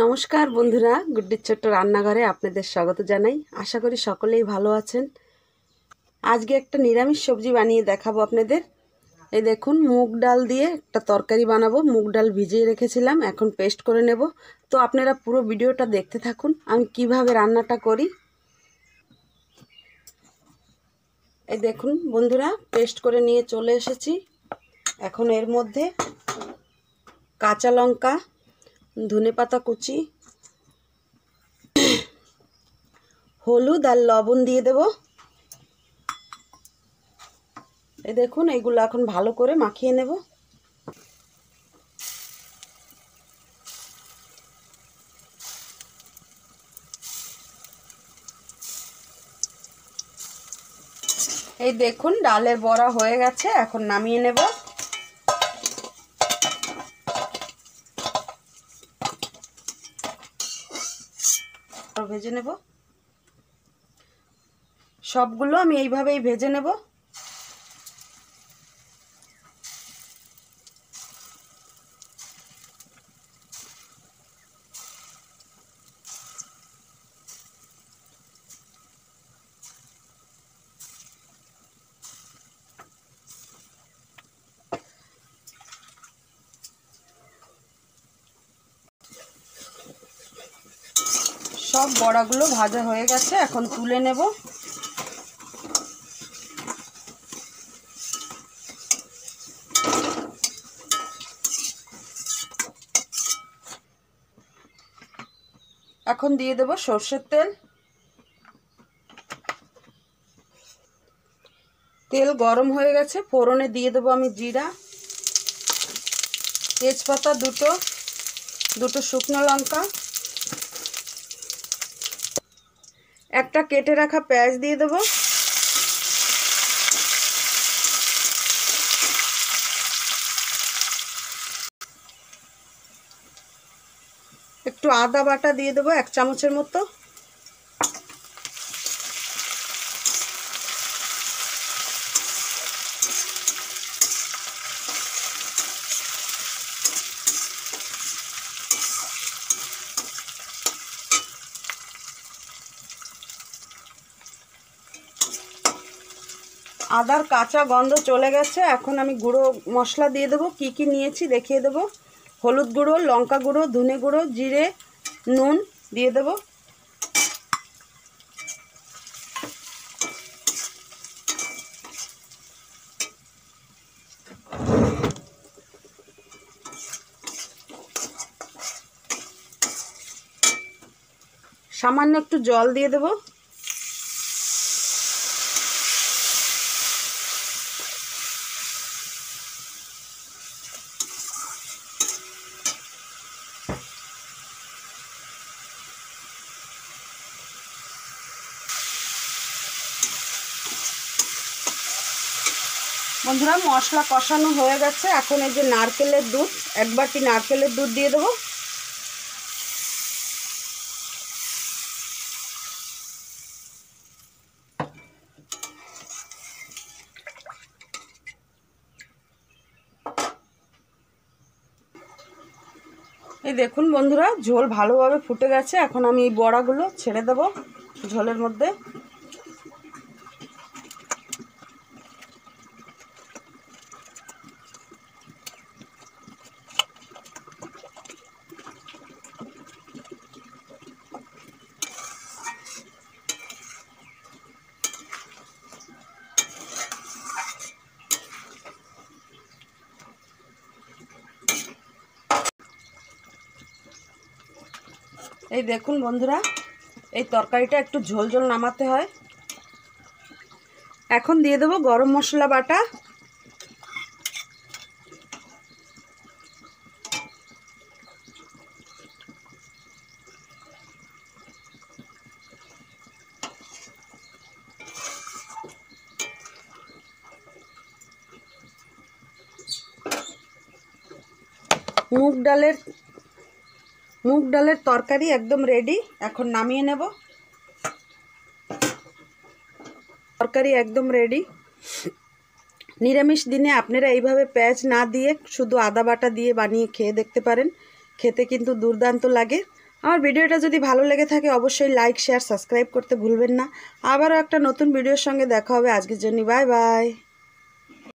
নমস্কার বন্ধুরা, গুড্ডির ছোট্ট রান্নাঘরে আপনাদের স্বাগত জানাই। আশা করি সকলেই ভালো আছেন। আজকে একটা নিরামিষ সবজি বানিয়ে দেখাবো আপনাদের। এই দেখুন, মুগ ডাল দিয়ে একটা তরকারি বানাবো। মুগ ডাল ভিজিয়ে রেখেছিলাম, এখন পেস্ট করে নেব। তো আপনারা পুরো ভিডিওটা দেখতে থাকুন আমি কিভাবে রান্নাটা করি। এই দেখুন বন্ধুরা, পেস্ট করে নিয়ে চলে এসেছি। এখন এর মধ্যে কাঁচা লঙ্কা, ধনেপাতা কুচি, হলুদ আর লবণ দিয়ে দেব। এই দেখুন, এইগুলো এখন ভালো করে মাখিয়ে নেব। এই দেখুন, ডালের বড়া হয়ে গেছে, এখন নামিয়ে নেব। ভেজে নেব, সবগুলো আমি এইভাবেই ভেজে নেব। সব বড়াগুলো ভাজা হয়ে গেছে, এখন তুলে নেব। এখন দিয়ে দেব সরষের তেল। তেল গরম হয়ে গেছে, ফোড়নে দিয়ে দেবো আমি জিরা, তেজপাতা দুটো শুকনো লঙ্কা, একটা কেটে রাখা পেঁয়াজ দিয়ে দেবো। একটু আদা বাটা দিয়ে দেবো 1 চামচের মতো। আদার কাঁচা গন্ধ চলে গেছে, এখন আমি গুঁড়ো মশলা দিয়ে দেবো। কি কি নিয়েছি দেখিয়ে দেবো। হলুদ গুঁড়ো, লঙ্কা গুঁড়ো, ধনে গুঁড়ো, জিরে, নুন দিয়ে দেবো। সামান্য একটু জল দিয়ে দেবো। বন্ধুরা, মশলা কষানো হয়ে গেছে, এখন এই যে নারকেলের দুধ, 1 বাটি নারকেলের দুধ দিয়ে দেবো। এই দেখুন বন্ধুরা, ঝোল ভালোভাবে ফুটে গেছে, এখন আমি এই বড়াগুলো ছেড়ে দেব ঝোলের মধ্যে। এই দেখুন বন্ধুরা, এই তরকারিটা একটু ঝোল ঝোল নামাতে হয়। এখন দিয়ে দেবো গরম মশলা বাটা, মুগ ডালের তরকারি একদম রেডি, এখন নামিয়ে নেব। তরকারি একদম রেডি। নিরামিষ দিনে আপনারা এইভাবে পেঁয়াজ না দিয়ে শুধু আদা বাটা দিয়ে বানিয়ে খেয়ে দেখতে পারেন, খেতে কিন্তু দুর্দান্ত লাগে। আমার ভিডিওটা যদি ভালো লেগে থাকে অবশ্যই লাইক শেয়ার সাবস্ক্রাইব করতে ভুলবেন না। আবারও একটা নতুন ভিডিওর সঙ্গে দেখা হবে। আজকের জন্য বাই বাই।